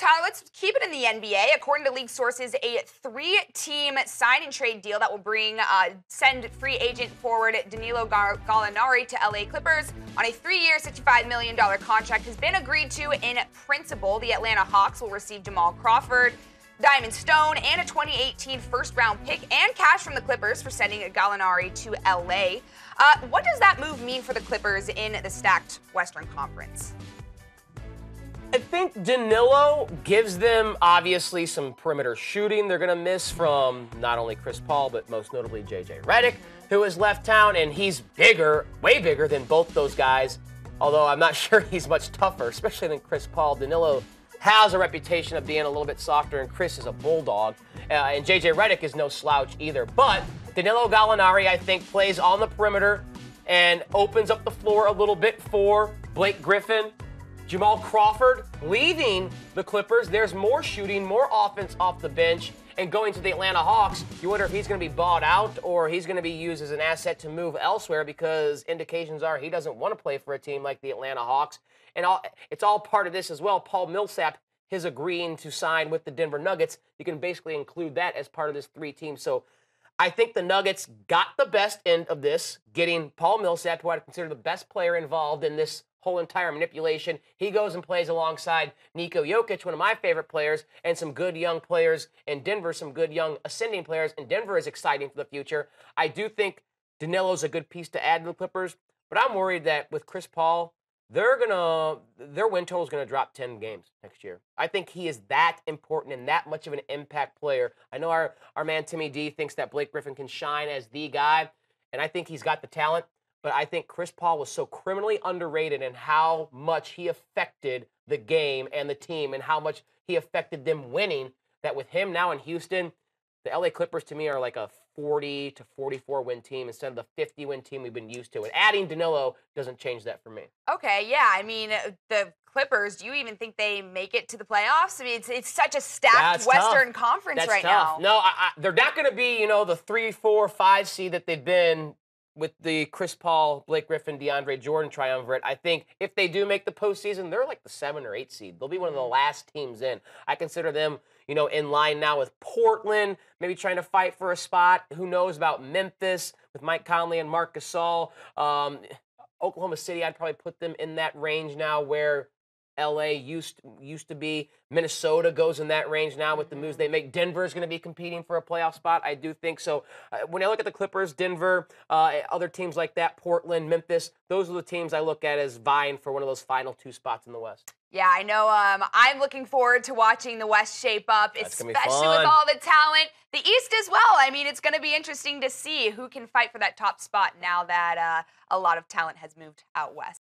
Tyler, let's keep it in the NBA. According to league sources, a 3-team sign and trade deal that will send free agent forward Danilo Gallinari to LA Clippers on a 3-year, $65 million contract has been agreed to in principle. The Atlanta Hawks will receive Jamal Crawford, Diamond Stone, and a 2018 first-round pick and cash from the Clippers for sending Gallinari to LA. What does that move mean for the Clippers in the stacked Western Conference? I think Danilo gives them, obviously, some perimeter shooting. They're going to miss from not only Chris Paul, but most notably J.J. Redick, who has left town, and he's bigger, way bigger than both those guys, although I'm not sure he's much tougher, especially than Chris Paul. Danilo has a reputation of being a little bit softer, and Chris is a bulldog, and J.J. Redick is no slouch either. But Danilo Gallinari, I think, plays on the perimeter and opens up the floor a little bit for Blake Griffin. Jamal Crawford leaving the Clippers. There's more shooting, more offense off the bench. And going to the Atlanta Hawks, you wonder if he's going to be bought out or he's going to be used as an asset to move elsewhere, because indications are he doesn't want to play for a team like the Atlanta Hawks. And it's all part of this as well. Paul Millsap, his agreeing to sign with the Denver Nuggets, you can basically include that as part of this 3 teams. So I think the Nuggets got the best end of this, getting Paul Millsap, who I consider the best player involved in this whole entire manipulation. He goes and plays alongside Niko Jokic, one of my favorite players, and some good young players in Denver, some good young ascending players, and Denver is exciting for the future. I do think Danilo's a good piece to add to the Clippers, but I'm worried that with Chris Paul, their win total is going to drop 10 games next year. I think he is that important and that much of an impact player. I know our man Timmy D thinks that Blake Griffin can shine as the guy, and I think he's got the talent. But I think Chris Paul was so criminally underrated in how much he affected the game and the team and how much he affected them winning, that with him now in Houston, the LA Clippers to me are like a 40 to 44 win team instead of the 50 win team we've been used to. And adding Danilo doesn't change that for me. Okay, yeah. I mean, the Clippers, do you even think they make it to the playoffs? I mean, it's such a stacked Western Conference right now. No, they're not going to be, the 3, 4, 5 seed that they've been with the Chris Paul, Blake Griffin, DeAndre Jordan triumvirate. I think if they do make the postseason, they're like the 7 or 8 seed. They'll be one of the last teams in. I consider them, in line now with Portland, maybe trying to fight for a spot. Who knows about Memphis with Mike Conley and Marc Gasol. Oklahoma City, I'd probably put them in that range now where LA used to be. Minnesota goes in that range now with the moves they make. Denver is going to be competing for a playoff spot. I do think so. When I look at the Clippers, Denver, other teams like that, Portland, Memphis, those are the teams I look at as vying for one of those final 2 spots in the West. Yeah, I know. I'm looking forward to watching the West shape up, especially with all the talent. The East as well. I mean, it's going to be interesting to see who can fight for that top spot now that a lot of talent has moved out west.